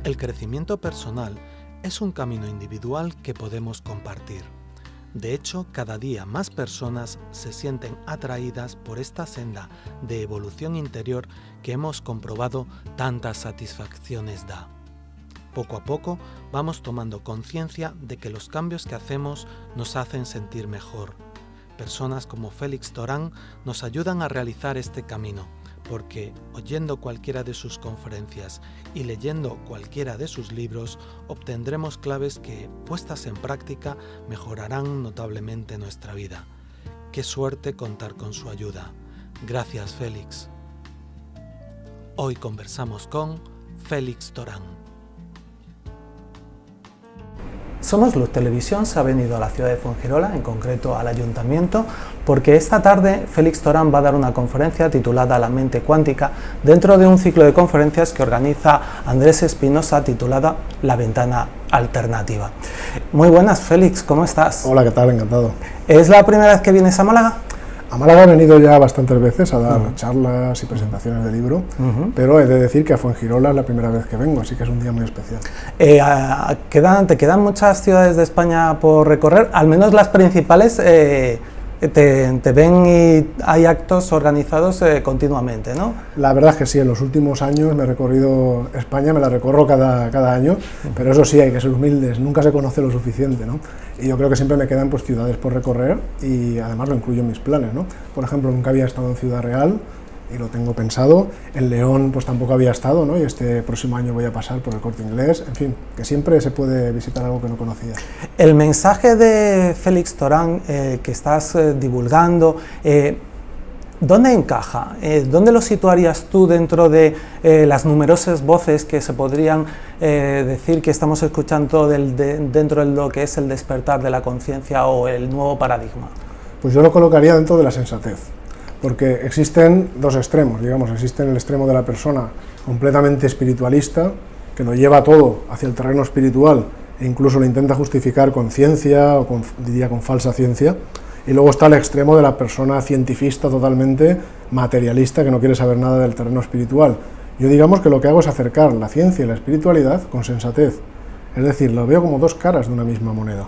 El crecimiento personal es un camino individual que podemos compartir. De hecho, cada día más personas se sienten atraídas por esta senda de evolución interior que hemos comprobado tantas satisfacciones da. Poco a poco vamos tomando conciencia de que los cambios que hacemos nos hacen sentir mejor. Personas como Félix Torán nos ayudan a realizar este camino, porque oyendo cualquiera de sus conferencias y leyendo cualquiera de sus libros, obtendremos claves que, puestas en práctica, mejorarán notablemente nuestra vida. Qué suerte contar con su ayuda. Gracias, Félix. Hoy conversamos con Félix Torán. Somos Luz Televisión se ha venido a la ciudad de Fuengirola, en concreto al Ayuntamiento, porque esta tarde Félix Torán va a dar una conferencia titulada La mente cuántica, dentro de un ciclo de conferencias que organiza Andrés Espinosa titulada La ventana alternativa. Muy buenas, Félix, ¿cómo estás? Hola, ¿qué tal? Encantado. ¿Es la primera vez que vienes a Málaga? A Málaga he venido ya bastantes veces a dar charlas y presentaciones de libro, pero he de decir que a Fuengirola es la primera vez que vengo, así que es un día muy especial. ¿Te quedan muchas ciudades de España por recorrer? Al menos las principales te ven y hay actos organizados continuamente, ¿no? La verdad es que sí, en los últimos años me he recorrido España, me la recorro cada año, pero eso sí, hay que ser humildes, nunca se conoce lo suficiente, ¿no? Y yo creo que siempre me quedan pues ciudades por recorrer y además lo incluyo en mis planes, ¿no? Por ejemplo, nunca había estado en Ciudad Real y lo tengo pensado, en León pues tampoco había estado, ¿no? Y este próximo año voy a pasar por el Corte Inglés, en fin, que siempre se puede visitar algo que no conocía. El mensaje de Félix Torán que estás divulgando, ¿dónde encaja? ¿Dónde lo situarías tú dentro de las numerosas voces que se podrían decir que estamos escuchando dentro de lo que es el despertar de la conciencia o el nuevo paradigma? Pues yo lo colocaría dentro de la sensatez, porque existen dos extremos, digamos, existe el extremo de la persona completamente espiritualista, que lo lleva todo hacia el terreno espiritual e incluso lo intenta justificar con ciencia o diría con falsa ciencia. Y luego está el extremo de la persona cientifista totalmente materialista que no quiere saber nada del terreno espiritual. Yo digamos que lo que hago es acercar la ciencia y la espiritualidad con sensatez. Es decir, lo veo como dos caras de una misma moneda.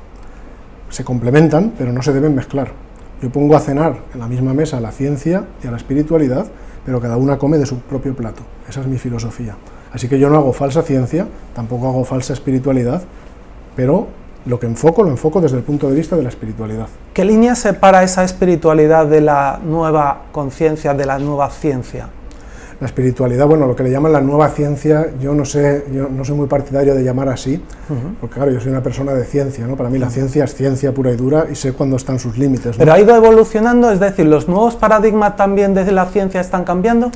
Se complementan, pero no se deben mezclar. Yo pongo a cenar en la misma mesa a la ciencia y a la espiritualidad, pero cada una come de su propio plato. Esa es mi filosofía. Así que yo no hago falsa ciencia, tampoco hago falsa espiritualidad, pero lo que enfoco, lo enfoco desde el punto de vista de la espiritualidad. ¿Qué línea separa esa espiritualidad de la nueva conciencia, de la nueva ciencia? La espiritualidad, bueno, lo que le llaman la nueva ciencia, yo no soy muy partidario de llamar así, porque claro, yo soy una persona de ciencia, ¿no? Para mí la ciencia es ciencia pura y dura y sé cuándo están sus límites, ¿no? Pero ha ido evolucionando, es decir, ¿los nuevos paradigmas también desde la ciencia están cambiando?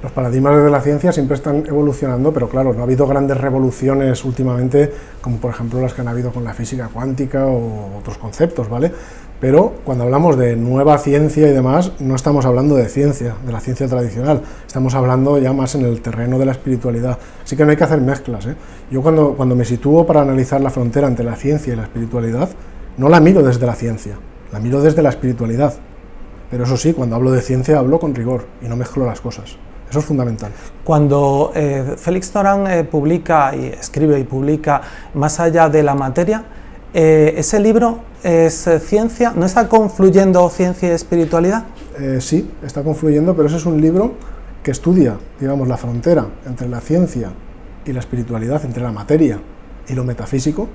Los paradigmas de la ciencia siempre están evolucionando, pero claro, no ha habido grandes revoluciones últimamente, como por ejemplo las que han habido con la física cuántica o otros conceptos, ¿vale? Pero cuando hablamos de nueva ciencia y demás, no estamos hablando de ciencia, de la ciencia tradicional, estamos hablando ya más en el terreno de la espiritualidad, así que no hay que hacer mezclas, ¿eh? Yo cuando me sitúo para analizar la frontera entre la ciencia y la espiritualidad, no la miro desde la ciencia, la miro desde la espiritualidad, pero eso sí, cuando hablo de ciencia hablo con rigor y no mezclo las cosas. Eso es fundamental. Cuando Félix Torán publica y escribe y publica Más allá de la materia, ¿ese libro es ciencia? ¿No está confluyendo ciencia y espiritualidad? Sí, está confluyendo, pero ese es un libro que estudia, digamos, la frontera entre la ciencia y la espiritualidad, entre la materia y lo metafísico,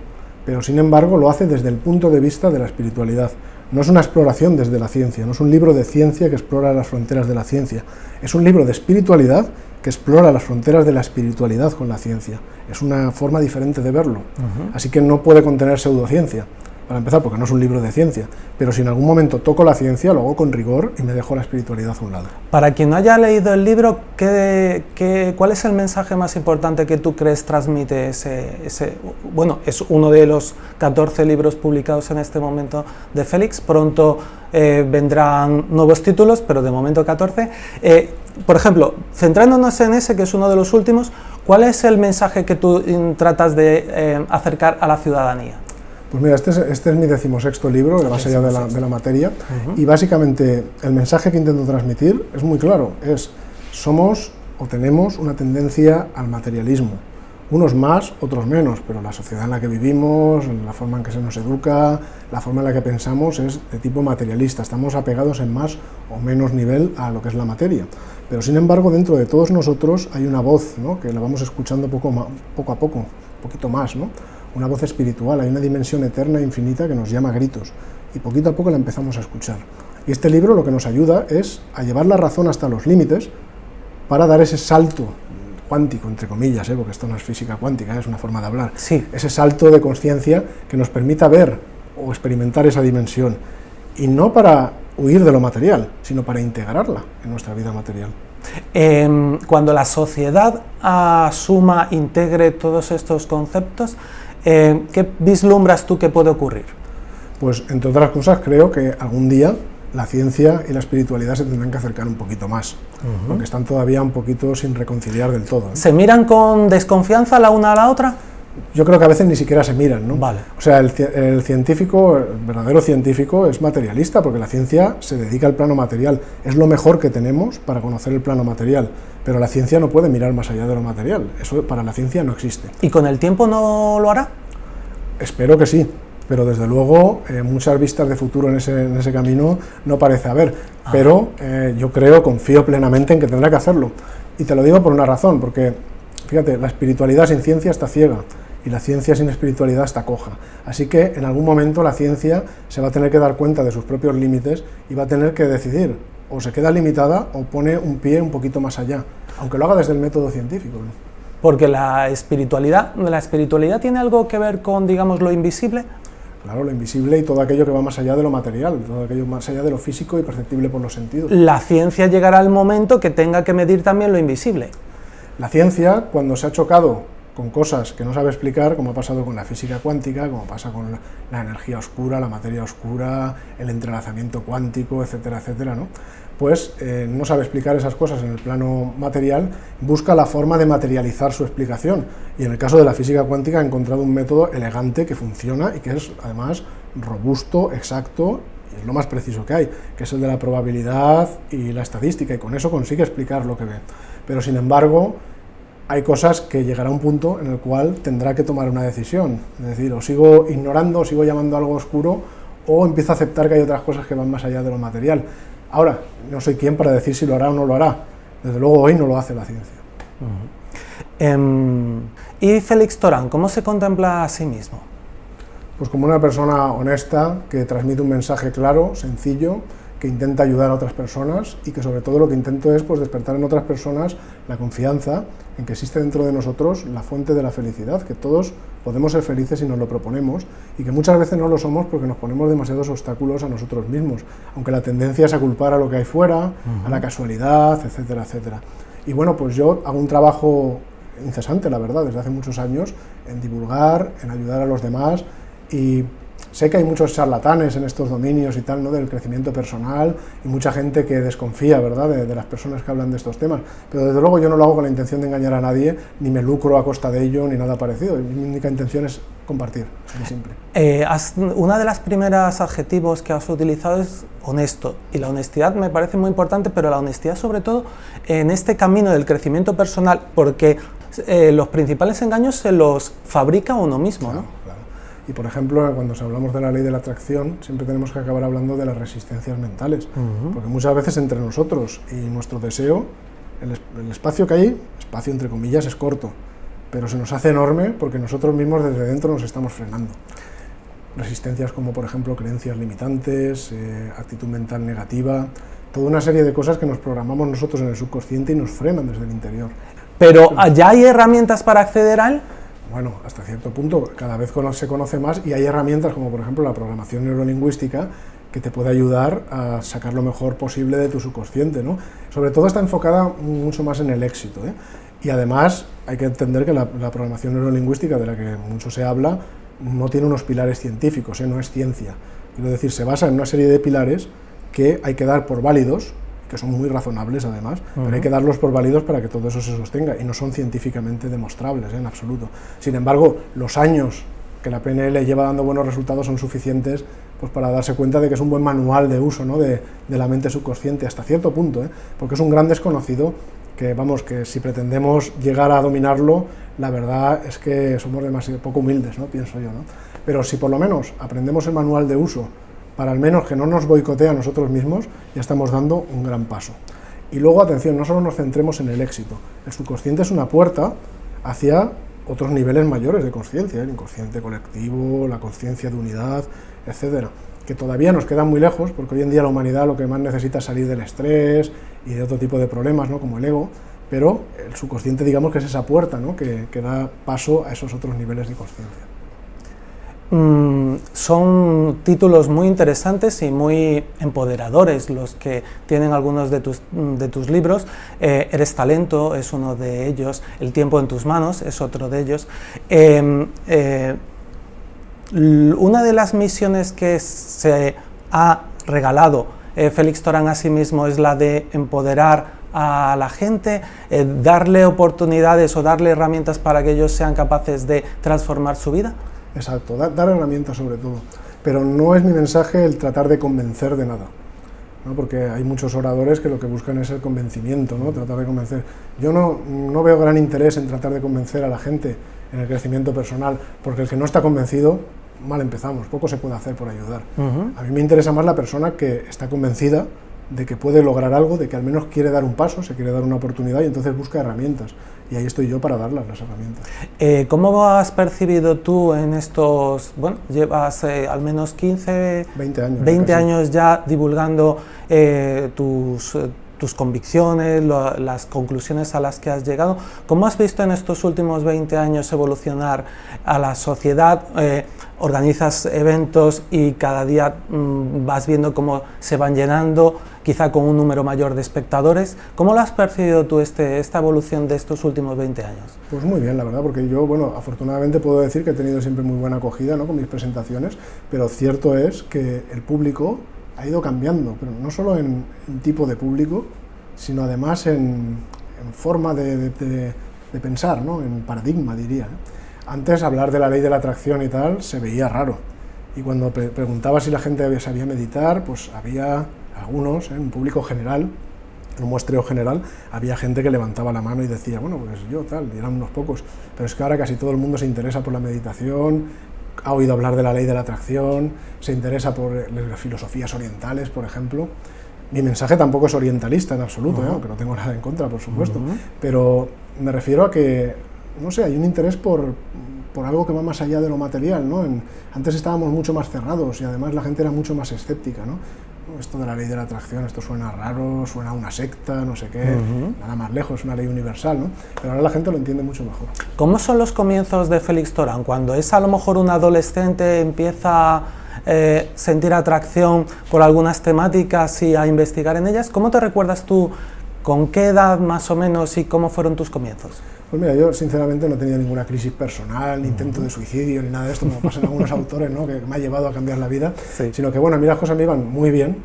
pero sin embargo lo hace desde el punto de vista de la espiritualidad. No es una exploración desde la ciencia, no es un libro de ciencia que explora las fronteras de la ciencia, es un libro de espiritualidad que explora las fronteras de la espiritualidad con la ciencia. Es una forma diferente de verlo, así que no puede contener pseudociencia, para empezar, porque no es un libro de ciencia, pero si en algún momento toco la ciencia, lo hago con rigor y me dejo la espiritualidad a un lado. Para quien no haya leído el libro, ¿cuál es el mensaje más importante que tú crees transmite bueno, es uno de los 14 libros publicados en este momento de Félix, pronto vendrán nuevos títulos, pero de momento 14. Por ejemplo, centrándonos en ese, que es uno de los últimos, ¿cuál es el mensaje que tú tratas de acercar a la ciudadanía? Pues mira, este es mi 16º libro, Más allá de la materia, y básicamente el mensaje que intento transmitir es muy claro, somos o tenemos una tendencia al materialismo, Unos más, otros menos, pero la sociedad en la que vivimos, la forma en que se nos educa, la forma en la que pensamos es de tipo materialista. Estamos apegados en más o menos nivel a lo que es la materia. Pero sin embargo, dentro de todos nosotros hay una voz, ¿no?, que la vamos escuchando poco a poco, un poquito más, ¿no?, una voz espiritual, hay una dimensión eterna e infinita que nos llama a gritos, y poquito a poco la empezamos a escuchar. Y este libro lo que nos ayuda es a llevar la razón hasta los límites para dar ese salto cuántico, entre comillas, porque esto no es física cuántica, es una forma de hablar, sí, ese salto de conciencia que nos permita ver o experimentar esa dimensión, y no para huir de lo material, sino para integrarla en nuestra vida material. Cuando la sociedad asuma, integre todos estos conceptos, ¿qué vislumbras tú que puede ocurrir? Pues, entre otras cosas, creo que algún día la ciencia y la espiritualidad se tendrán que acercar un poquito más, porque están todavía un poquito sin reconciliar del todo, ¿eh? ¿Se miran con desconfianza la una a la otra? Yo creo que a veces ni siquiera se miran, ¿no? Vale. O sea, el científico, el verdadero científico, es materialista, porque la ciencia se dedica al plano material. Es lo mejor que tenemos para conocer el plano material, pero la ciencia no puede mirar más allá de lo material. Eso para la ciencia no existe. ¿Y con el tiempo no lo hará? Espero que sí, pero desde luego muchas vistas de futuro en ese camino no parece haber, pero yo confío plenamente en que tendrá que hacerlo. Y te lo digo por una razón, porque fíjate, la espiritualidad sin ciencia está ciega, y la ciencia sin espiritualidad está coja. Así que en algún momento la ciencia se va a tener que dar cuenta de sus propios límites y va a tener que decidir, o se queda limitada o pone un pie un poquito más allá, aunque lo haga desde el método científico, ¿no? Porque la espiritualidad tiene algo que ver con, digamos, lo invisible. Claro, lo invisible y todo aquello que va más allá de lo material, todo aquello más allá de lo físico y perceptible por los sentidos. La ciencia llegará al momento que tenga que medir también lo invisible. La ciencia, cuando se ha chocado con cosas que no sabe explicar, como ha pasado con la física cuántica, como pasa con la energía oscura, la materia oscura, el entrelazamiento cuántico, etcétera, etcétera, ¿no?, pues no sabe explicar esas cosas en el plano material, busca la forma de materializar su explicación, y en el caso de la física cuántica ha encontrado un método elegante que funciona y que es además robusto, exacto, y es lo más preciso que hay, que es el de la probabilidad y la estadística, y con eso consigue explicar lo que ve. Pero sin embargo, hay cosas que llegará a un punto en el cual tendrá que tomar una decisión, es decir, o sigo ignorando, o sigo llamando algo oscuro, o empiezo a aceptar que hay otras cosas que van más allá de lo material. Ahora, no soy quien para decir si lo hará o no lo hará, desde luego hoy no lo hace la ciencia. ¿Y Félix Torán, cómo se contempla a sí mismo? Pues como una persona honesta, que transmite un mensaje claro, sencillo, que intenta ayudar a otras personas, y que sobre todo lo que intento es despertar en otras personas la confianza en que existe dentro de nosotros la fuente de la felicidad, que todos podemos ser felices si nos lo proponemos, y que muchas veces no lo somos porque nos ponemos demasiados obstáculos a nosotros mismos, aunque la tendencia es a culpar a lo que hay fuera, a la casualidad, etcétera, etcétera. Y bueno, pues yo hago un trabajo incesante, la verdad, desde hace muchos años, en divulgar, en ayudar a los demás, y sé que hay muchos charlatanes en estos dominios y tal, ¿no?, del crecimiento personal, y mucha gente que desconfía, ¿verdad?, de las personas que hablan de estos temas, pero desde luego yo no lo hago con la intención de engañar a nadie, ni me lucro a costa de ello, ni nada parecido. Mi única intención es compartir, es muy simple. Una de las primeras adjetivos que has utilizado es honesto, y la honestidad me parece muy importante, pero la honestidad sobre todo en este camino del crecimiento personal, porque los principales engaños se los fabrica uno mismo, claro, ¿no? Claro. Y por ejemplo, cuando hablamos de la ley de la atracción, siempre tenemos que acabar hablando de las resistencias mentales, porque muchas veces entre nosotros y nuestro deseo, el espacio que hay, espacio entre comillas, es corto, pero se nos hace enorme porque nosotros mismos desde dentro nos estamos frenando. Resistencias como por ejemplo creencias limitantes, actitud mental negativa, toda una serie de cosas que nos programamos nosotros en el subconsciente y nos frenan desde el interior. Pero ¿ya hay herramientas para acceder a él? Bueno, hasta cierto punto, cada vez se conoce más, y hay herramientas como por ejemplo la programación neurolingüística que te puede ayudar a sacar lo mejor posible de tu subconsciente, ¿no? Sobre todo está enfocada mucho más en el éxito, ¿eh? Y además hay que entender que la programación neurolingüística, de la que mucho se habla, no tiene unos pilares científicos, no es ciencia. Quiero decir, se basa en una serie de pilares que hay que dar por válidos, que son muy razonables además, pero hay que darlos por válidos para que todo eso se sostenga, y no son científicamente demostrables en absoluto. Sin embargo, los años que la PNL lleva dando buenos resultados son suficientes para darse cuenta de que es un buen manual de uso, ¿no?, de la mente subconsciente, hasta cierto punto, porque es un gran desconocido que, vamos, que si pretendemos llegar a dominarlo, la verdad es que somos demasiado poco humildes, ¿no? Pienso yo, ¿no? Pero si por lo menos aprendemos el manual de uso, para al menos que no nos boicotee a nosotros mismos, ya estamos dando un gran paso. Y luego, atención, no solo nos centremos en el éxito. El subconsciente es una puerta hacia otros niveles mayores de conciencia, el inconsciente colectivo, la conciencia de unidad, etcétera, que todavía nos quedan muy lejos, porque hoy en día la humanidad lo que más necesita es salir del estrés y de otro tipo de problemas, ¿no? Como el ego, pero el subconsciente, digamos que es esa puerta, ¿no? que da paso a esos otros niveles de conciencia. Son títulos muy interesantes y muy empoderadores los que tienen algunos de tus libros. Eres talento es uno de ellos, El tiempo en tus manos es otro de ellos. Una de las misiones que se ha regalado Félix Torán a sí mismo es la de empoderar a la gente, darle oportunidades o darle herramientas para que ellos sean capaces de transformar su vida. Exacto, dar herramientas sobre todo, pero no es mi mensaje el tratar de convencer de nada, ¿no? Porque hay muchos oradores que lo que buscan es el convencimiento, ¿no? Tratar de convencer. Yo no veo gran interés en tratar de convencer a la gente en el crecimiento personal, porque el que no está convencido, mal empezamos, poco se puede hacer por ayudar. A mí me interesa más la persona que está convencida de que puede lograr algo, de que al menos quiere dar un paso, se quiere dar una oportunidad y entonces busca herramientas. Y ahí estoy yo para darlas, las herramientas. ¿Cómo has percibido tú en estos, bueno, llevas al menos 15, 20 años ya divulgando tus convicciones, las conclusiones a las que has llegado? ¿Cómo has visto en estos últimos 20 años evolucionar a la sociedad? Organizas eventos y cada día vas viendo cómo se van llenando, quizá con un número mayor de espectadores. ¿Cómo lo has percibido tú esta evolución de estos últimos 20 años? Pues muy bien, la verdad, porque yo, bueno, afortunadamente puedo decir que he tenido siempre muy buena acogida, ¿no? Con mis presentaciones, pero cierto es que el público ha ido cambiando, pero no solo en tipo de público, sino además en forma de pensar, ¿no? En paradigma, diría, ¿eh? Antes hablar de la ley de la atracción y tal se veía raro, y cuando preguntaba si la gente sabía meditar, pues había algunos, en un público general, en un muestreo general, había gente que levantaba la mano y decía, bueno, pues yo tal, y eran unos pocos, pero es que ahora casi todo el mundo se interesa por la meditación, ha oído hablar de la ley de la atracción, se interesa por las filosofías orientales, por ejemplo. Mi mensaje tampoco es orientalista en absoluto, aunque no tengo nada en contra, por supuesto, pero me refiero a que, no sé, hay un interés por algo que va más allá de lo material, ¿no? Antes estábamos mucho más cerrados y además la gente era mucho más escéptica, ¿no? Esto de la ley de la atracción, esto suena raro, suena a una secta, no sé qué, nada más lejos, es una ley universal, ¿no? Pero ahora la gente lo entiende mucho mejor. ¿Cómo son los comienzos de Félix Torán? Cuando es a lo mejor un adolescente, empieza a sentir atracción por algunas temáticas y a investigar en ellas, ¿cómo te recuerdas tú? ¿Con qué edad más o menos y cómo fueron tus comienzos? Pues mira, yo sinceramente no he tenido ninguna crisis personal, ni intento de suicidio, ni nada de esto, como pasan algunos autores, ¿no? Que me ha llevado a cambiar la vida, sino que bueno, a mí las cosas me iban muy bien,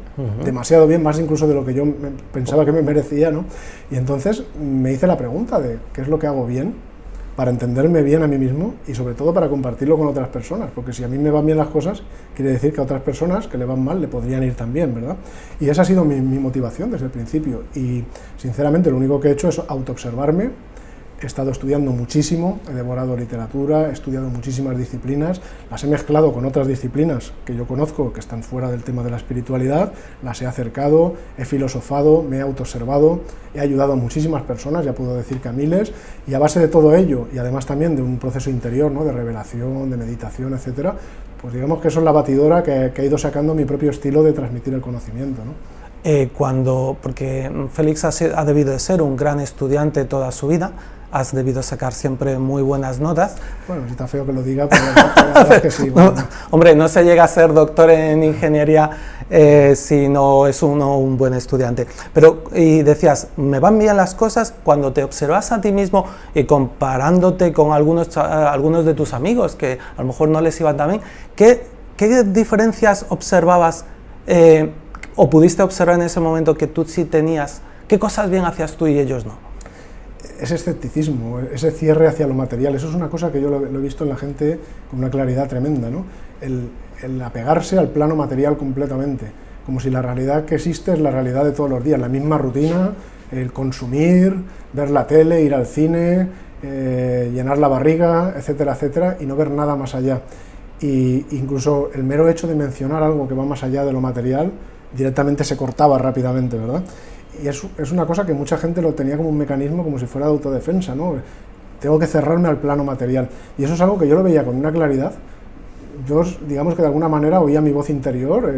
demasiado bien, más incluso de lo que yo pensaba que me merecía, ¿no? Y entonces me hice la pregunta de qué es lo que hago bien, para entenderme bien a mí mismo y sobre todo para compartirlo con otras personas, porque si a mí me van bien las cosas, quiere decir que a otras personas que le van mal le podrían ir también, ¿verdad? Y esa ha sido mi motivación desde el principio, y sinceramente lo único que he hecho es autoobservarme. He estado estudiando muchísimo, he devorado literatura, he estudiado muchísimas disciplinas, las he mezclado con otras disciplinas que yo conozco, que están fuera del tema de la espiritualidad, las he acercado, he filosofado, me he autoobservado, he ayudado a muchísimas personas, ya puedo decir que a miles, y a base de todo ello, y además también de un proceso interior, ¿no? De revelación, de meditación, etcétera, pues digamos que eso es la batidora que ha ido sacando mi propio estilo de transmitir el conocimiento, ¿no? Porque Félix ha debido de ser un gran estudiante toda su vida, has debido sacar siempre muy buenas notas. Bueno, si está feo que lo diga, pero la verdad es que sí. Bueno. Hombre, no se llega a ser doctor en ingeniería si no es uno un buen estudiante. Pero, y decías, me van bien las cosas, cuando te observas a ti mismo y comparándote con algunos de tus amigos que a lo mejor no les iban tan bien, ¿qué diferencias observabas o pudiste observar en ese momento que tú sí tenías? ¿Qué cosas bien hacías tú y ellos no? Ese escepticismo, ese cierre hacia lo material, eso es una cosa que yo lo he visto en la gente con una claridad tremenda, ¿no? El apegarse al plano material completamente, como si la realidad que existe es la realidad de todos los días, la misma rutina, el consumir, ver la tele, ir al cine, llenar la barriga, etcétera, etcétera, y no ver nada más allá. Y incluso el mero hecho de mencionar algo que va más allá de lo material, directamente se cortaba rápidamente, ¿verdad? Y es una cosa que mucha gente lo tenía como un mecanismo, como si fuera de autodefensa, ¿no? Tengo que cerrarme al plano material. Y eso es algo que yo lo veía con una claridad. Yo, digamos que de alguna manera oía mi voz interior,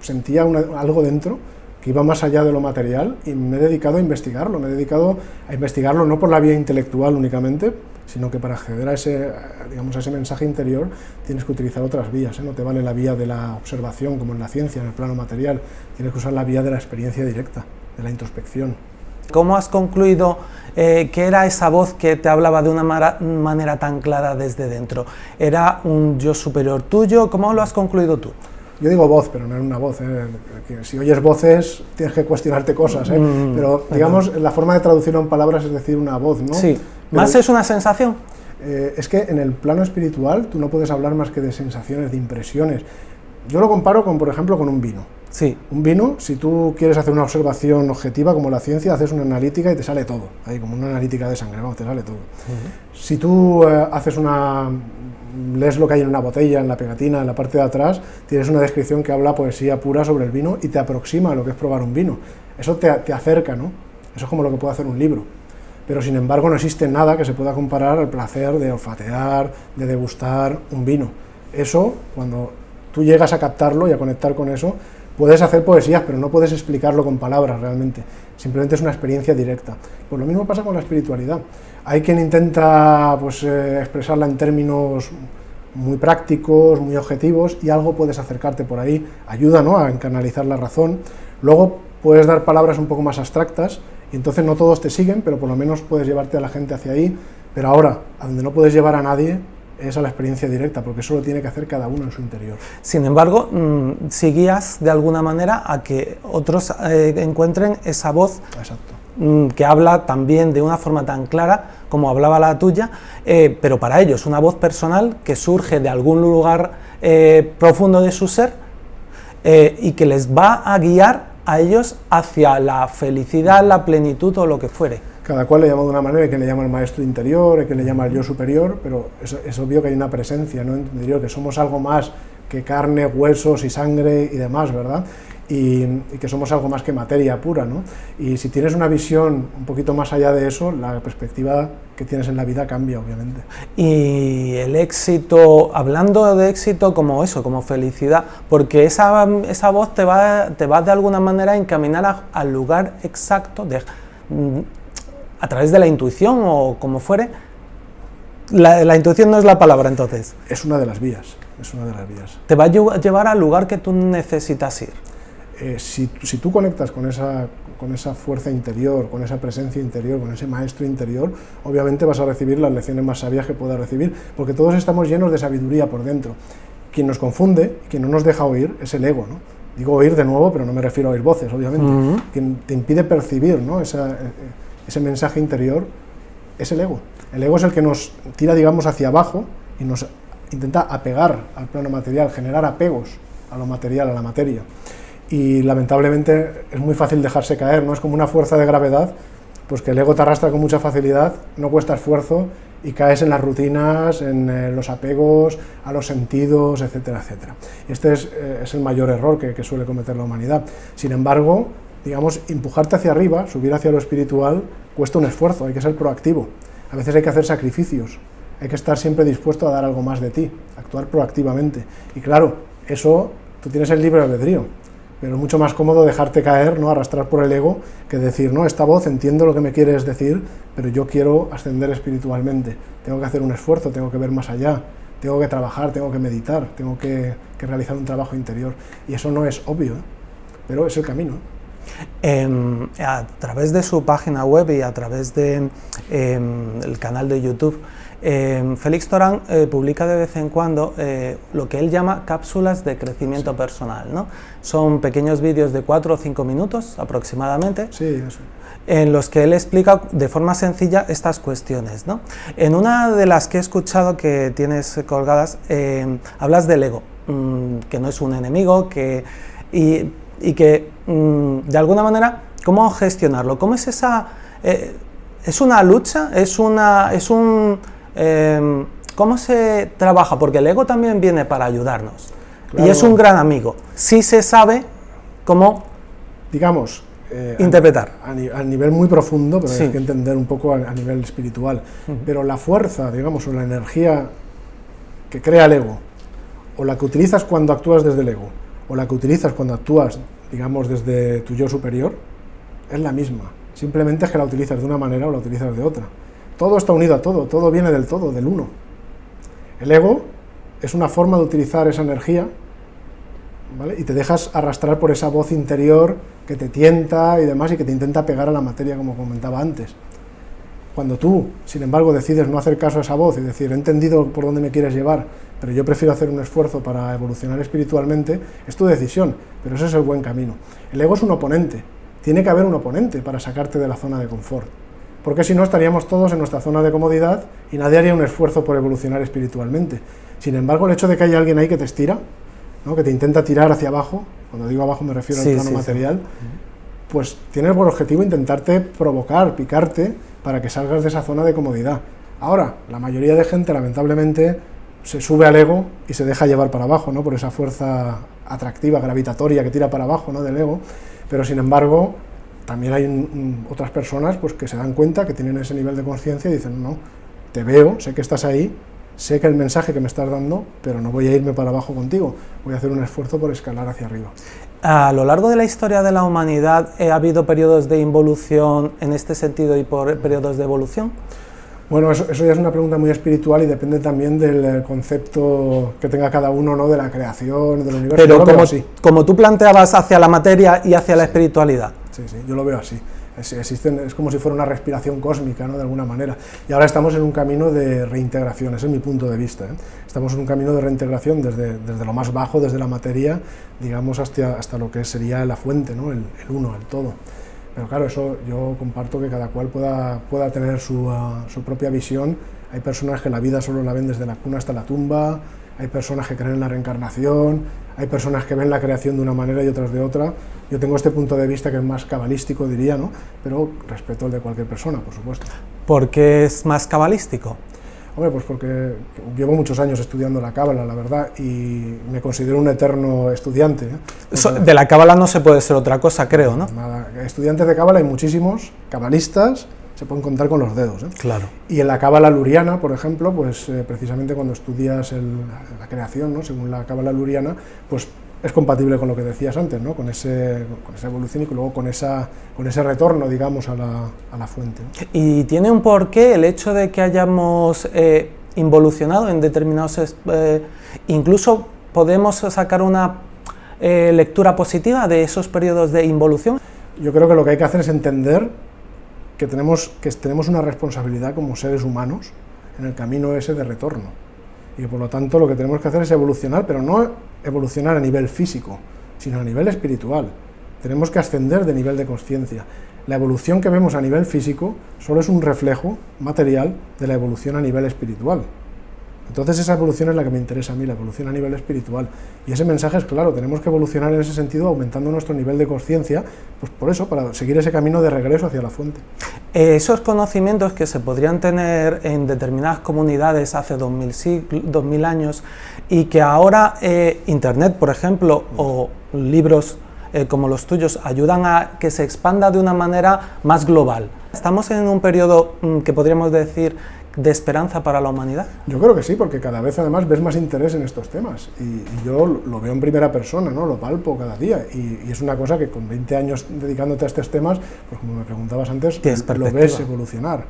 sentía algo dentro que iba más allá de lo material, y me he dedicado a investigarlo. Me he dedicado a investigarlo no por la vía intelectual únicamente, sino que para acceder a ese, digamos, a ese mensaje interior tienes que utilizar otras vías, ¿eh? No te vale la vía de la observación como en la ciencia, en el plano material. Tienes que usar la vía de la experiencia directa, de la introspección. ¿Cómo has concluido que era esa voz que te hablaba de una manera tan clara desde dentro? ¿Era un yo superior tuyo? ¿Cómo lo has concluido tú? Yo digo voz, pero no es una voz, que si oyes voces tienes que cuestionarte cosas, pero digamos, la forma de traducirlo en palabras es decir una voz, ¿no? Sí, pero, ¿más es una sensación? Es que en el plano espiritual tú no puedes hablar más que de sensaciones, de impresiones. Yo lo comparo con, por ejemplo, con un vino. Sí. Un vino, si tú quieres hacer una observación objetiva como la ciencia, haces una analítica y te sale todo, ahí como una analítica de sangre, vamos, te sale todo. Si tú lees lo que hay en una botella, en la pegatina, en la parte de atrás, tienes una descripción que habla poesía pura sobre el vino y te aproxima a lo que es probar un vino. Eso te acerca, ¿no? Eso es como lo que puede hacer un libro. Pero sin embargo no existe nada que se pueda comparar al placer de olfatear, de degustar un vino. Eso, cuando tú llegas a captarlo y a conectar con eso, puedes hacer poesías, pero no puedes explicarlo con palabras realmente. Simplemente es una experiencia directa. Pues lo mismo pasa con la espiritualidad. Hay quien intenta expresarla en términos muy prácticos, muy objetivos, y algo puedes acercarte por ahí, ayuda, ¿no?, a canalizar la razón. Luego puedes dar palabras un poco más abstractas, y entonces no todos te siguen, pero por lo menos puedes llevarte a la gente hacia ahí. Pero ahora, a donde no puedes llevar a nadie, es a la experiencia directa, porque eso lo tiene que hacer cada uno en su interior. Sin embargo, si guías de alguna manera a que otros encuentren esa voz. Exacto. Que habla también de una forma tan clara como hablaba la tuya, pero para ellos una voz personal que surge de algún lugar profundo de su ser y que les va a guiar a ellos hacia la felicidad, la plenitud o lo que fuere. Cada cual le llama de una manera, hay quien le llama el maestro interior, hay quien le llama el yo superior, pero es obvio que hay una presencia, ¿no?, interior, que somos algo más que carne, huesos y sangre y demás, ¿verdad? Y que somos algo más que materia pura, ¿no? Y si tienes una visión un poquito más allá de eso, la perspectiva que tienes en la vida cambia, obviamente. Y el éxito, hablando de éxito como eso, como felicidad, porque esa voz te va de alguna manera a encaminar al lugar exacto, a través de la intuición o como fuere. La intuición no es la palabra, entonces. Es una de las vías, es una de las vías. Te va a llevar al lugar que tú necesitas ir. Si tú conectas con esa fuerza interior, con esa presencia interior, con ese maestro interior, obviamente vas a recibir las lecciones más sabias que puedas recibir, porque todos estamos llenos de sabiduría por dentro. Quien nos confunde, quien no nos deja oír, es el ego, ¿no? Digo oír de nuevo, pero no me refiero a oír voces, obviamente. Quien te impide percibir, ¿no?, ese mensaje interior es el ego. El ego es el que nos tira, digamos, hacia abajo y nos intenta apegar al plano material, generar apegos a lo material, a la materia. Y lamentablemente es muy fácil dejarse caer, ¿no? Es como una fuerza de gravedad, pues que el ego te arrastra con mucha facilidad, no cuesta esfuerzo y caes en las rutinas, en los apegos a los sentidos, etcétera, etcétera. Este es el mayor error que suele cometer la humanidad. Sin embargo, digamos, empujarte hacia arriba, subir hacia lo espiritual, cuesta un esfuerzo, hay que ser proactivo. A veces hay que hacer sacrificios, hay que estar siempre dispuesto a dar algo más de ti, actuar proactivamente. Y claro, eso, tú tienes el libre albedrío, pero es mucho más cómodo dejarte caer, ¿no?, arrastrar por el ego, que decir, no, esta voz, entiendo lo que me quieres decir, pero yo quiero ascender espiritualmente, tengo que hacer un esfuerzo, tengo que ver más allá, tengo que trabajar, tengo que meditar, tengo que realizar un trabajo interior. Y eso no es obvio, pero es el camino. A través de su página web y a través de el canal de YouTube, Félix Torán publica de vez en cuando lo que él llama cápsulas de crecimiento personal, ¿no? Son pequeños vídeos de 4 o 5 minutos aproximadamente, sí, eso, en los que él explica de forma sencilla estas cuestiones, ¿no? En una de las que he escuchado que tienes colgadas, hablas del ego, que no es un enemigo, y que de alguna manera, ¿cómo gestionarlo? ¿Cómo es ¿Es una lucha? ¿Cómo se trabaja? Porque el ego también viene para ayudarnos. Claro. Y es un gran amigo. Sí se sabe cómo, digamos, interpretar. A nivel muy profundo, pero sí, hay que entender un poco a nivel espiritual. Pero la fuerza, digamos, o la energía que crea el ego, o la que utilizas cuando actúas desde el ego, o la que utilizas cuando actúas, digamos, desde tu yo superior, es la misma. Simplemente es que la utilizas de una manera o la utilizas de otra. Todo está unido a todo, todo viene del todo, del uno. El ego es una forma de utilizar esa energía, ¿vale? Y te dejas arrastrar por esa voz interior que te tienta y demás y que te intenta pegar a la materia, como comentaba antes. Cuando tú, sin embargo, decides no hacer caso a esa voz y decir, he entendido por dónde me quieres llevar, pero yo prefiero hacer un esfuerzo para evolucionar espiritualmente, es tu decisión, pero ese es el buen camino. El ego es un oponente, tiene que haber un oponente para sacarte de la zona de confort, porque si no estaríamos todos en nuestra zona de comodidad y nadie haría un esfuerzo por evolucionar espiritualmente. Sin embargo, el hecho de que haya alguien ahí que te estira, ¿no? Que te intenta tirar hacia abajo, cuando digo abajo me refiero al plano material, pues tienes por objetivo intentarte provocar, picarte, para que salgas de esa zona de comodidad. Ahora, la mayoría de gente, lamentablemente, se sube al ego y se deja llevar para abajo, ¿no? Por esa fuerza atractiva, gravitatoria que tira para abajo, ¿no? Del ego, pero sin embargo, también hay otras personas pues, que se dan cuenta, que tienen ese nivel de conciencia y dicen, no, te veo, sé que estás ahí, sé que el mensaje que me estás dando, pero no voy a irme para abajo contigo, voy a hacer un esfuerzo por escalar hacia arriba. A lo largo de la historia de la humanidad, ¿ha habido periodos de involución en este sentido y periodos de evolución? Bueno, eso ya es una pregunta muy espiritual y depende también del concepto que tenga cada uno, ¿no? De la creación, del universo. Pero como tú planteabas hacia la materia y hacia la espiritualidad. Sí, yo lo veo así. Es como si fuera una respiración cósmica, ¿no? De alguna manera. Y ahora estamos en un camino de reintegración, ese es mi punto de vista, ¿eh? Estamos en un camino de reintegración desde lo más bajo, desde la materia, digamos, hasta lo que sería la fuente, ¿no? El uno, el todo. Pero claro, eso yo comparto que cada cual pueda tener su propia visión. Hay personas que la vida solo la ven desde la cuna hasta la tumba, hay personas que creen en la reencarnación, hay personas que ven la creación de una manera y otras de otra. Yo tengo este punto de vista que es más cabalístico, diría, ¿no? Pero respeto el de cualquier persona, por supuesto. ¿Por qué es más cabalístico? Hombre, pues porque llevo muchos años estudiando la cábala, la verdad, y me considero un eterno estudiante, ¿eh? De la cábala no se puede ser otra cosa, creo, ¿no? Nada, estudiantes de cábala hay muchísimos, cabalistas, se pueden contar con los dedos, ¿eh? Claro. Y en la cábala luriana, por ejemplo, pues precisamente cuando estudias la creación, ¿no? Según la cábala luriana, pues es compatible con lo que decías antes, ¿no? Con esa evolución y luego con ese retorno, digamos, a la fuente, ¿no? ¿Y tiene un porqué el hecho de que hayamos involucionado en determinados... incluso podemos sacar una lectura positiva de esos periodos de involución? Yo creo que lo que hay que hacer es entender que tenemos una responsabilidad como seres humanos en el camino ese de retorno. Y que por lo tanto lo que tenemos que hacer es evolucionar, pero no evolucionar a nivel físico, sino a nivel espiritual. Tenemos que ascender de nivel de conciencia. La evolución que vemos a nivel físico solo es un reflejo material de la evolución a nivel espiritual. Entonces esa evolución es la que me interesa a mí, la evolución a nivel espiritual. Y ese mensaje es claro, tenemos que evolucionar en ese sentido aumentando nuestro nivel de conciencia, pues por eso, para seguir ese camino de regreso hacia la fuente. Esos conocimientos que se podrían tener en determinadas comunidades hace 2000 años y que ahora Internet, por ejemplo, o libros como los tuyos ayudan a que se expanda de una manera más global. ¿Estamos en un periodo que podríamos decir de esperanza para la humanidad? Yo creo que sí, porque cada vez además ves más interés en estos temas y yo lo veo en primera persona, ¿no? Lo palpo cada día y es una cosa que con 20 años dedicándote a estos temas, pues como me preguntabas antes, lo ves evolucionar.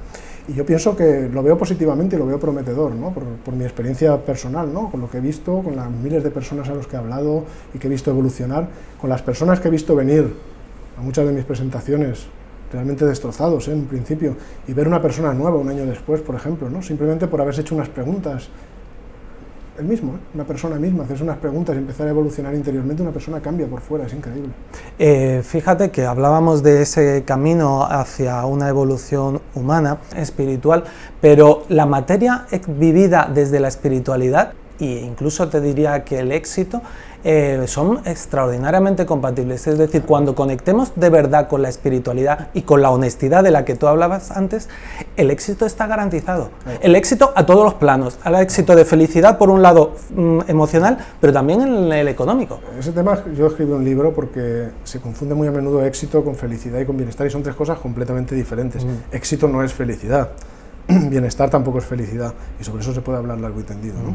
Y yo pienso que lo veo positivamente y lo veo prometedor, ¿no? Por mi experiencia personal, ¿no? Con lo que he visto, con las miles de personas a los que he hablado y que he visto evolucionar, con las personas que he visto venir a muchas de mis presentaciones realmente destrozados, en principio, y ver una persona nueva un año después, por ejemplo, ¿no? Simplemente por haberse hecho unas preguntas, el mismo, una persona misma, hacerse unas preguntas y empezar a evolucionar interiormente, una persona cambia por fuera, es increíble. Fíjate que hablábamos de ese camino hacia una evolución humana, espiritual, pero la materia vivida desde la espiritualidad e incluso te diría que el éxito son extraordinariamente compatibles. Es decir, cuando conectemos de verdad con la espiritualidad y con la honestidad de la que tú hablabas antes, el éxito está garantizado. El éxito a todos los planos, al éxito de felicidad por un lado emocional, pero también en el económico. Ese tema yo escribí un libro porque se confunde muy a menudo éxito con felicidad y con bienestar, y son tres cosas completamente diferentes. Éxito no es felicidad. Bienestar tampoco es felicidad, y sobre eso se puede hablar largo y tendido, ¿no?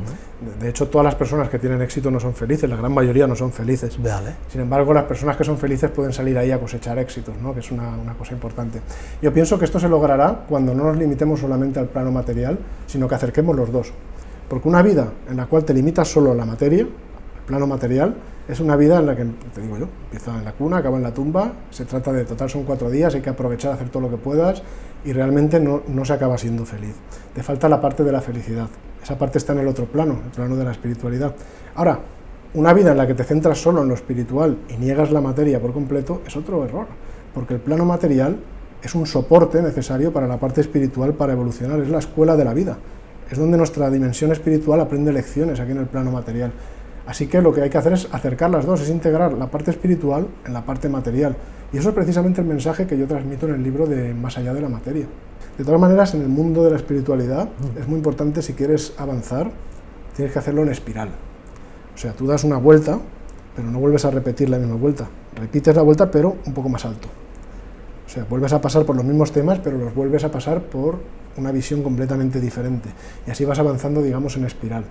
De hecho, todas las personas que tienen éxito no son felices, la gran mayoría no son felices. Vale. Sin embargo, las personas que son felices pueden salir ahí a cosechar éxitos, ¿no? Que es una cosa importante. Yo pienso que esto se logrará cuando no nos limitemos solamente al plano material, sino que acerquemos los dos. Porque una vida en la cual te limitas solo a la materia, el plano material, es una vida en la que, te digo yo, empieza en la cuna, acaba en la tumba, se trata de, total, son 4 días, hay que aprovechar, hacer todo lo que puedas, y realmente no se acaba siendo feliz. Te falta la parte de la felicidad, esa parte está en el otro plano, el plano de la espiritualidad. Ahora, una vida en la que te centras solo en lo espiritual y niegas la materia por completo es otro error, porque el plano material es un soporte necesario para la parte espiritual para evolucionar, es la escuela de la vida, es donde nuestra dimensión espiritual aprende lecciones aquí en el plano material. Así que lo que hay que hacer es acercar las dos, es integrar la parte espiritual en la parte material. Y eso es precisamente el mensaje que yo transmito en el libro de Más allá de la materia. De todas maneras, en el mundo de la espiritualidad es muy importante, si quieres avanzar, tienes que hacerlo en espiral. O sea, tú das una vuelta, pero no vuelves a repetir la misma vuelta. Repites la vuelta, pero un poco más alto. O sea, vuelves a pasar por los mismos temas, pero los vuelves a pasar por una visión completamente diferente. Y así vas avanzando, digamos, en espiral.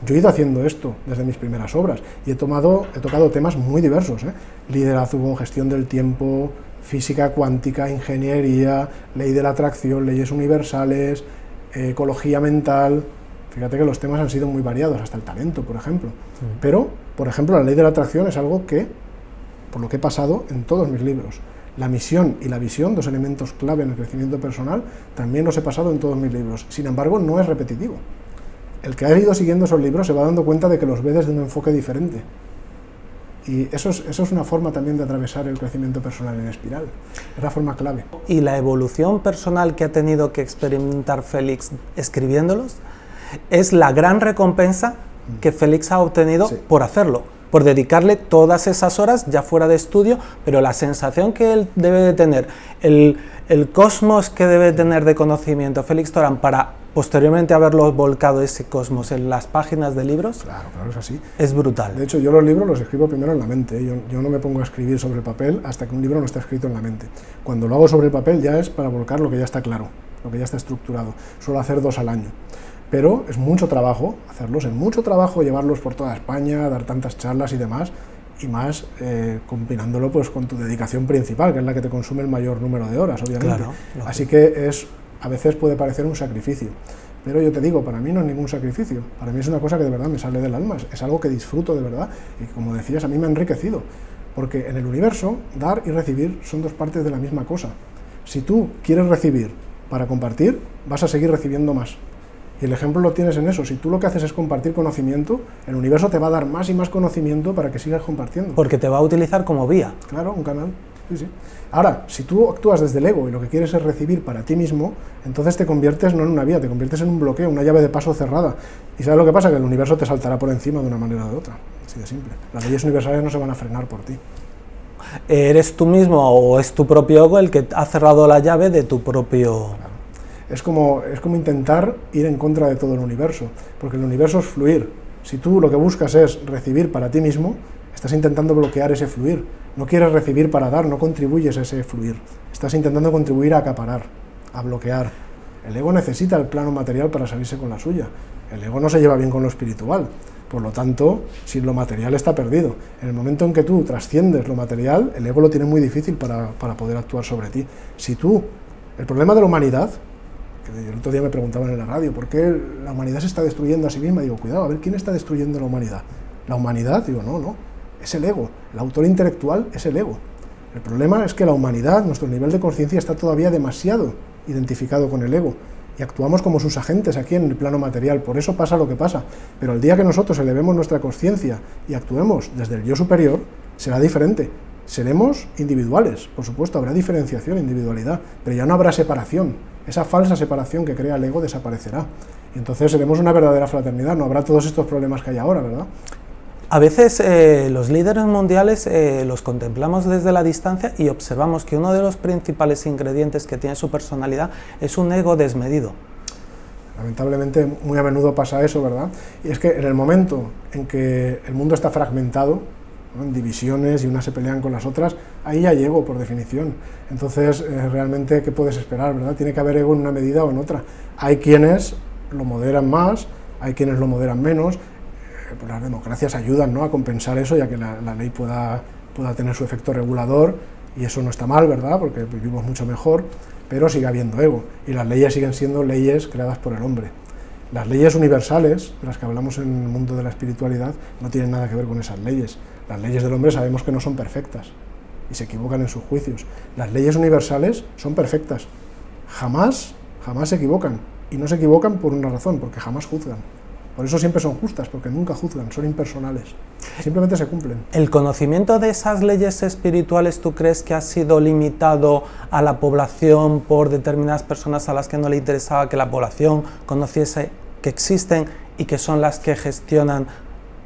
Yo he ido haciendo esto desde mis primeras obras y he tocado temas muy diversos, liderazgo, gestión del tiempo, física cuántica, ingeniería, ley de la atracción, leyes universales, ecología mental. Fíjate que los temas han sido muy variados, hasta el talento, por ejemplo. Pero, por ejemplo, la ley de la atracción es algo que, por lo que he pasado en todos mis libros. La misión y la visión, 2 elementos clave en el crecimiento personal, también los he pasado en todos mis libros. Sin embargo, no es repetitivo. El que ha ido siguiendo esos libros se va dando cuenta de que los ve desde un enfoque diferente. Y eso es una forma también de atravesar el crecimiento personal en espiral. Es la forma clave. Y la evolución personal que ha tenido que experimentar Félix escribiéndolos es la gran recompensa que Félix ha obtenido por hacerlo, por dedicarle todas esas horas ya fuera de estudio, pero la sensación que él debe de tener, el cosmos que debe tener de conocimiento Félix Torán para posteriormente haberlo volcado ese cosmos en las páginas de libros, claro, es así. Es brutal. De hecho, yo los libros los escribo primero en la mente. Yo no me pongo a escribir sobre el papel hasta que un libro no está escrito en la mente. Cuando lo hago sobre el papel ya es para volcar lo que ya está claro, lo que ya está estructurado. Suelo hacer 2 al año. Pero es mucho trabajo hacerlos, es mucho trabajo llevarlos por toda España, dar tantas charlas y demás, y más combinándolo pues con tu dedicación principal, que es la que te consume el mayor número de horas, obviamente. Claro, así que a veces puede parecer un sacrificio, pero yo te digo, para mí no es ningún sacrificio, para mí es una cosa que de verdad me sale del alma, es algo que disfruto de verdad, y como decías, a mí me ha enriquecido, porque en el universo, dar y recibir son 2 partes de la misma cosa. Si tú quieres recibir para compartir, vas a seguir recibiendo más. Y el ejemplo lo tienes en eso. Si tú lo que haces es compartir conocimiento, el universo te va a dar más y más conocimiento para que sigas compartiendo. Porque te va a utilizar como vía. Claro, un canal. Sí. Ahora, si tú actúas desde el ego y lo que quieres es recibir para ti mismo, entonces te conviertes no en una vía, te conviertes en un bloqueo, una llave de paso cerrada. ¿Y sabes lo que pasa? Que el universo te saltará por encima de una manera o de otra. Así de simple. Las leyes universales no se van a frenar por ti. ¿Eres tú mismo o es tu propio ego el que ha cerrado la llave de tu propio...? Claro. Es como intentar ir en contra de todo el universo, porque el universo es fluir. Si tú lo que buscas es recibir para ti mismo, estás intentando bloquear ese fluir. No quieres recibir para dar, no contribuyes a ese fluir. Estás intentando contribuir a acaparar, a bloquear. El ego necesita el plano material para salirse con la suya. El ego no se lleva bien con lo espiritual. Por lo tanto, sin lo material está perdido. En el momento en que tú trasciendes lo material, el ego lo tiene muy difícil para poder actuar sobre ti. Si tú, el problema de la humanidad, que el otro día me preguntaban en la radio, ¿por qué la humanidad se está destruyendo a sí misma? Digo, cuidado, a ver, ¿quién está destruyendo la humanidad? ¿La humanidad? Digo, no, es el ego. El autor intelectual es el ego. El problema es que la humanidad, nuestro nivel de conciencia está todavía demasiado identificado con el ego y actuamos como sus agentes aquí en el plano material, por eso pasa lo que pasa. Pero el día que nosotros elevemos nuestra conciencia y actuemos desde el yo superior, será diferente. Seremos individuales, por supuesto, habrá diferenciación, individualidad, pero ya no habrá separación. esa falsa separación que crea el ego desaparecerá. Y entonces seremos una verdadera fraternidad, no habrá todos estos problemas que hay ahora, ¿verdad? A veces los líderes mundiales los contemplamos desde la distancia y observamos que uno de los principales ingredientes que tiene su personalidad es un ego desmedido. Lamentablemente muy a menudo pasa eso, ¿verdad? Y es que en el momento en que el mundo está fragmentado, ¿no?, en divisiones y unas se pelean con las otras, ahí hay ego por definición. Entonces, realmente, ¿qué puedes esperar, verdad? Tiene que haber ego en una medida o en otra. Hay quienes lo moderan más, hay quienes lo moderan menos. Pues las democracias ayudan, ¿no?, a compensar eso, ya que la ley pueda tener su efecto regulador, y eso no está mal, ¿verdad?, porque vivimos mucho mejor, pero sigue habiendo ego, y las leyes siguen siendo leyes creadas por el hombre. Las leyes universales, de las que hablamos en el mundo de la espiritualidad, no tienen nada que ver con esas leyes. Las leyes del hombre sabemos que no son perfectas, y se equivocan en sus juicios. Las leyes universales son perfectas, jamás se equivocan, y no se equivocan por una razón, porque jamás juzgan. Por eso siempre son justas, porque nunca juzgan, son impersonales, simplemente se cumplen. ¿El conocimiento de esas leyes espirituales tú crees que ha sido limitado a la población por determinadas personas a las que no le interesaba que la población conociese que existen y que son las que gestionan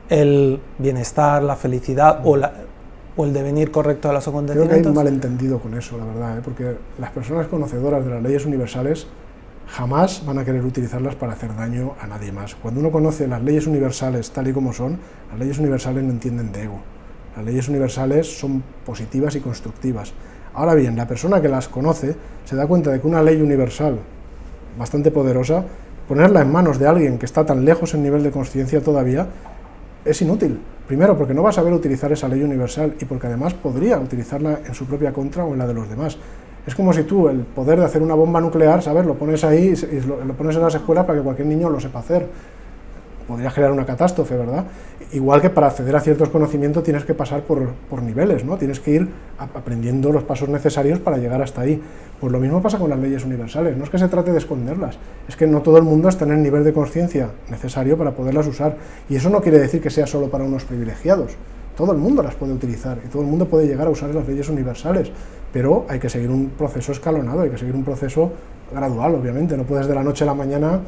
el bienestar, la felicidad o el devenir correcto de los acontecimientos? Creo que hay un malentendido con eso, la verdad, porque las personas conocedoras de las leyes universales jamás van a querer utilizarlas para hacer daño a nadie más. Cuando uno conoce las leyes universales tal y como son, las leyes universales no entienden de ego. Las leyes universales son positivas y constructivas. Ahora bien, la persona que las conoce se da cuenta de que una ley universal bastante poderosa, ponerla en manos de alguien que está tan lejos en nivel de conciencia todavía, es inútil. Primero, porque no va a saber utilizar esa ley universal, y porque además podría utilizarla en su propia contra o en la de los demás. Es como si tú, el poder de hacer una bomba nuclear, ¿sabes?, lo pones ahí y lo pones en las escuelas para que cualquier niño lo sepa hacer. Podría generar una catástrofe, ¿verdad? Igual que para acceder a ciertos conocimientos tienes que pasar por niveles, ¿no? Tienes que ir aprendiendo los pasos necesarios para llegar hasta ahí. Pues lo mismo pasa con las leyes universales. No es que se trate de esconderlas, es que no todo el mundo está en el nivel de conciencia necesario para poderlas usar. Y eso no quiere decir que sea solo para unos privilegiados. Todo el mundo las puede utilizar y todo el mundo puede llegar a usar las leyes universales, pero hay que seguir un proceso escalonado, hay que seguir un proceso gradual, obviamente. No puedes de la noche a la mañana,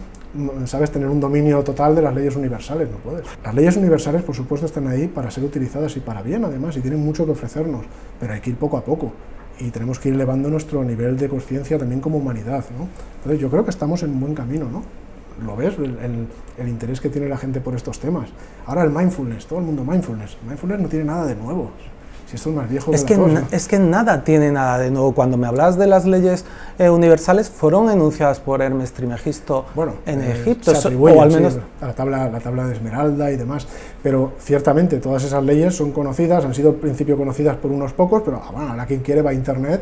¿sabes?, tener un dominio total de las leyes universales, no puedes. Las leyes universales, por supuesto, están ahí para ser utilizadas y para bien, además, y tienen mucho que ofrecernos, pero hay que ir poco a poco, y tenemos que ir elevando nuestro nivel de conciencia también como humanidad, ¿no? Entonces yo creo que estamos en un buen camino, ¿no? Lo ves, el interés que tiene la gente por estos temas. Ahora el mindfulness, todo el mundo mindfulness. Mindfulness no tiene nada de nuevo. Si esto es más viejo es que es que nada tiene nada de nuevo. Cuando me hablas de las leyes universales, fueron enunciadas por Hermes Trismegisto en Egipto, se atribuyen, o al menos sí, la tabla de Esmeralda y demás. Pero ciertamente todas esas leyes son conocidas, han sido al principio conocidas por unos pocos, pero bueno, ahora quien quiere va a internet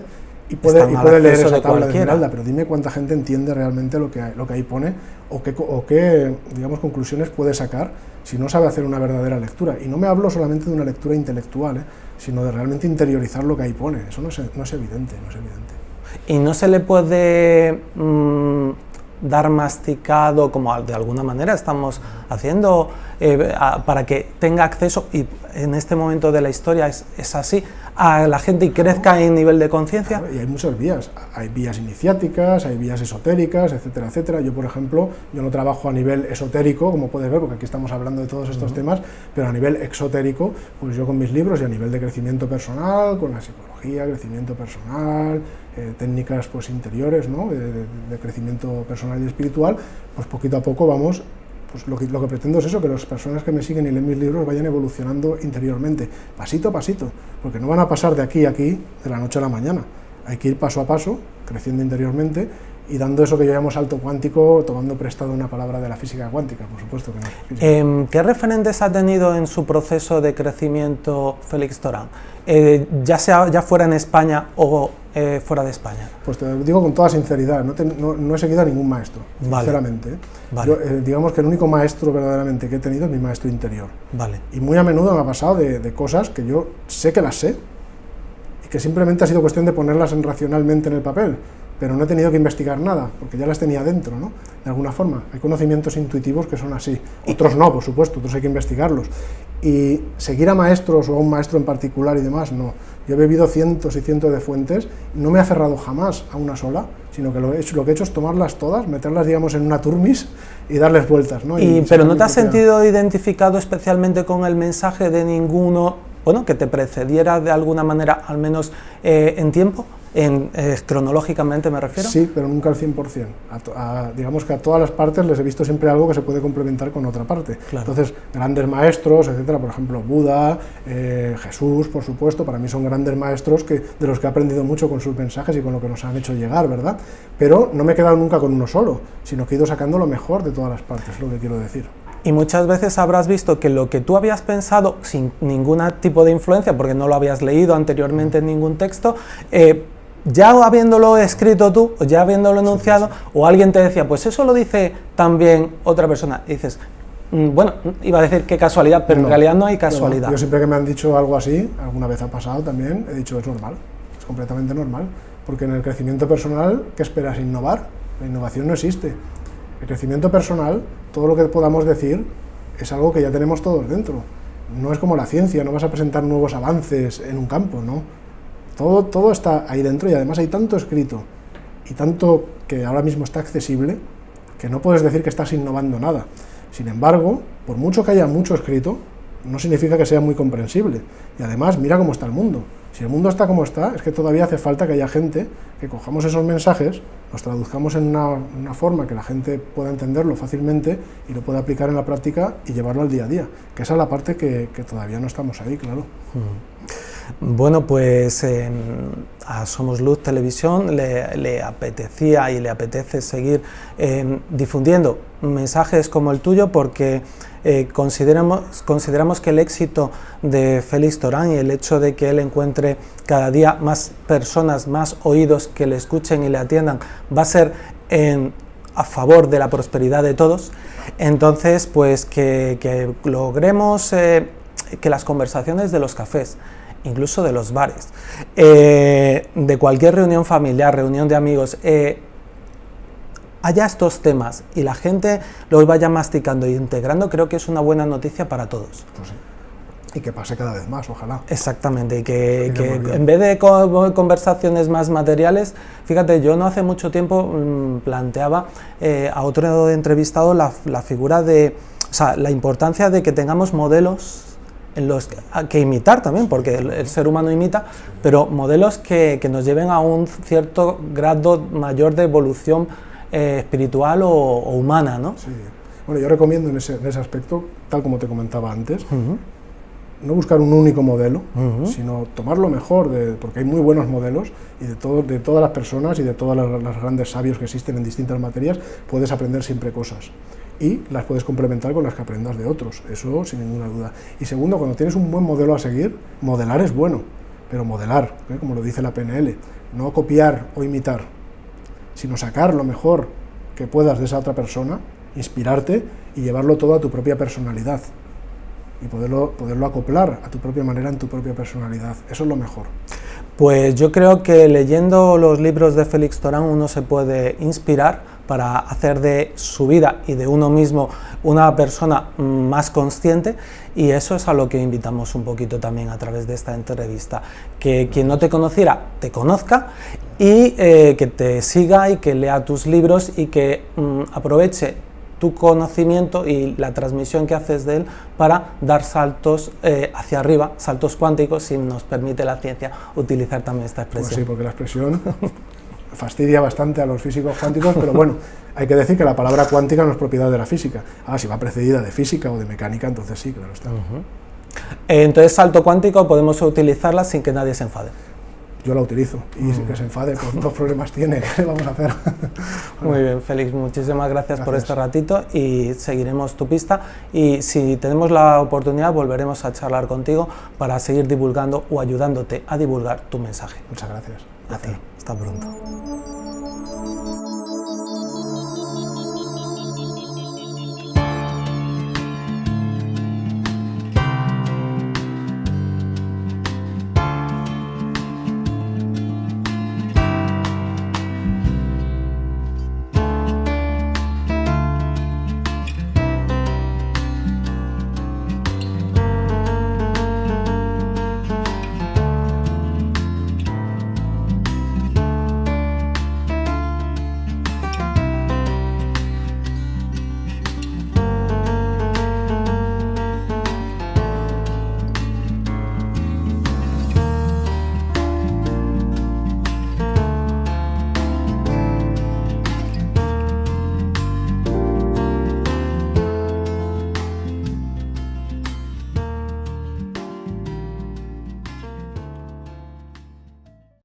y puede leer esa tabla de Esmeralda, pero dime cuánta gente entiende realmente lo que ahí pone, o qué digamos, conclusiones puede sacar si no sabe hacer una verdadera lectura. Y no me hablo solamente de una lectura intelectual, sino de realmente interiorizar lo que ahí pone. Eso no es evidente, no es evidente. Y no se le puede dar masticado, como de alguna manera estamos haciendo, para que tenga acceso, y en este momento de la historia es así, a la gente y crezca en nivel de conciencia. Claro, y hay muchas vías, hay vías iniciáticas, hay vías esotéricas, etcétera, etcétera. Yo, por ejemplo, yo no trabajo a nivel esotérico, como puedes ver, porque aquí estamos hablando de todos estos temas, pero a nivel exotérico, pues yo con mis libros y a nivel de crecimiento personal, con la psicología, crecimiento personal, técnicas pues interiores, ¿no?, de crecimiento personal y espiritual, pues poquito a poco vamos. Pues lo que pretendo es eso, que las personas que me siguen y leen mis libros vayan evolucionando interiormente, pasito a pasito, porque no van a pasar de aquí a aquí de la noche a la mañana. Hay que ir paso a paso, creciendo interiormente y dando eso que yo llamo salto cuántico, tomando prestado una palabra de la física cuántica, por supuesto que no es física. ¿Qué referentes ha tenido en su proceso de crecimiento Félix Torán? Ya fuera en España o fuera de España. Pues te digo con toda sinceridad, no he seguido a ningún maestro, sinceramente. Vale. Yo, digamos que el único maestro verdaderamente que he tenido es mi maestro interior. Vale. Y muy a menudo me ha pasado de cosas que yo sé que las sé, y que simplemente ha sido cuestión de ponerlas racionalmente en el papel, pero no he tenido que investigar nada, porque ya las tenía dentro, ¿no?, de alguna forma. Hay conocimientos intuitivos que son así, otros no, por supuesto, otros hay que investigarlos. Y seguir a maestros o a un maestro en particular y demás, no. Yo he bebido cientos y cientos de fuentes, no me he aferrado jamás a una sola, sino que lo que he hecho es tomarlas todas, meterlas, digamos, en una turmis y darles vueltas, ¿no? Pero ¿no te has sentido identificado especialmente con el mensaje de ninguno, bueno, que te precediera de alguna manera, al menos en tiempo? Cronológicamente me refiero. Sí, pero nunca al 100%. Digamos que a todas las partes les he visto siempre algo que se puede complementar con otra parte. Claro. Entonces, grandes maestros, etcétera, por ejemplo, Buda, Jesús, por supuesto, para mí son grandes maestros de los que he aprendido mucho con sus mensajes y con lo que nos han hecho llegar, ¿verdad? Pero no me he quedado nunca con uno solo, sino que he ido sacando lo mejor de todas las partes, es lo que quiero decir. Y muchas veces habrás visto que lo que tú habías pensado sin ningún tipo de influencia, porque no lo habías leído anteriormente en ningún texto, ya habiéndolo escrito tú, o ya habiéndolo enunciado, sí. O alguien te decía, pues eso lo dice también otra persona, y dices, bueno, iba a decir qué casualidad, pero no, en realidad no hay casualidad. No, yo siempre que me han dicho algo así, alguna vez ha pasado también, he dicho, es normal, es completamente normal, porque en el crecimiento personal, ¿qué esperas? ¿Innovar? La innovación no existe. El crecimiento personal, todo lo que podamos decir, es algo que ya tenemos todos dentro. No es como la ciencia, no vas a presentar nuevos avances en un campo, ¿no? Todo está ahí dentro y además hay tanto escrito y tanto que ahora mismo está accesible que no puedes decir que estás innovando nada. Sin embargo, por mucho que haya mucho escrito, no significa que sea muy comprensible. Y además, mira cómo está el mundo. Si el mundo está como está, es que todavía hace falta que haya gente que cojamos esos mensajes, los traduzcamos en una forma que la gente pueda entenderlo fácilmente y lo pueda aplicar en la práctica y llevarlo al día a día, que esa es la parte que todavía no estamos ahí, claro. Bueno, pues a Somos Luz Televisión le apetecía y le apetece seguir difundiendo mensajes como el tuyo porque consideramos que el éxito de Félix Torán y el hecho de que él encuentre cada día más personas, más oídos que le escuchen y le atiendan, va a ser a favor de la prosperidad de todos. Entonces, pues que logremos que las conversaciones de los cafés, incluso de los bares, de cualquier reunión familiar, reunión de amigos, haya estos temas y la gente los vaya masticando e integrando, creo que es una buena noticia para todos. Pues sí. Y que pase cada vez más, ojalá. Exactamente, y que en vez de conversaciones más materiales, fíjate, yo no hace mucho tiempo planteaba a otro entrevistado la figura de, o sea, la importancia de que tengamos modelos en los que imitar también, porque el ser humano imita, pero modelos que nos lleven a un cierto grado mayor de evolución espiritual o humana, ¿no? Sí. Bueno, yo recomiendo en ese aspecto, tal como te comentaba antes, no buscar un único modelo, sino tomar lo mejor, porque hay muy buenos modelos, y de todas las personas y de todas las grandes sabios que existen en distintas materias, puedes aprender siempre cosas. Y las puedes complementar con las que aprendas de otros, eso sin ninguna duda. Y segundo, cuando tienes un buen modelo a seguir, modelar es bueno, pero modelar, como lo dice la PNL, no copiar o imitar, sino sacar lo mejor que puedas de esa otra persona, inspirarte y llevarlo todo a tu propia personalidad y poderlo acoplar a tu propia manera en tu propia personalidad, eso es lo mejor. Pues yo creo que leyendo los libros de Félix Torán uno se puede inspirar para hacer de su vida y de uno mismo una persona más consciente, y eso es a lo que invitamos un poquito también a través de esta entrevista, que quien no te conociera te conozca y que te siga y que lea tus libros y que aproveche tu conocimiento y la transmisión que haces de él para dar saltos hacia arriba, saltos cuánticos, si nos permite la ciencia utilizar también esta expresión. Pues sí, porque la expresión fastidia bastante a los físicos cuánticos, pero bueno, hay que decir que la palabra cuántica no es propiedad de la física. Si va precedida de física o de mecánica, entonces sí, claro está. Entonces, salto cuántico podemos utilizarla sin que nadie se enfade. Yo la utilizo, y sin que se enfade, pues dos problemas tiene, ¿qué vamos a hacer? Bueno. Muy bien, Félix, muchísimas gracias por este ratito y seguiremos tu pista, y si tenemos la oportunidad volveremos a charlar contigo para seguir divulgando o ayudándote a divulgar tu mensaje. Muchas gracias. A ti, hasta pronto.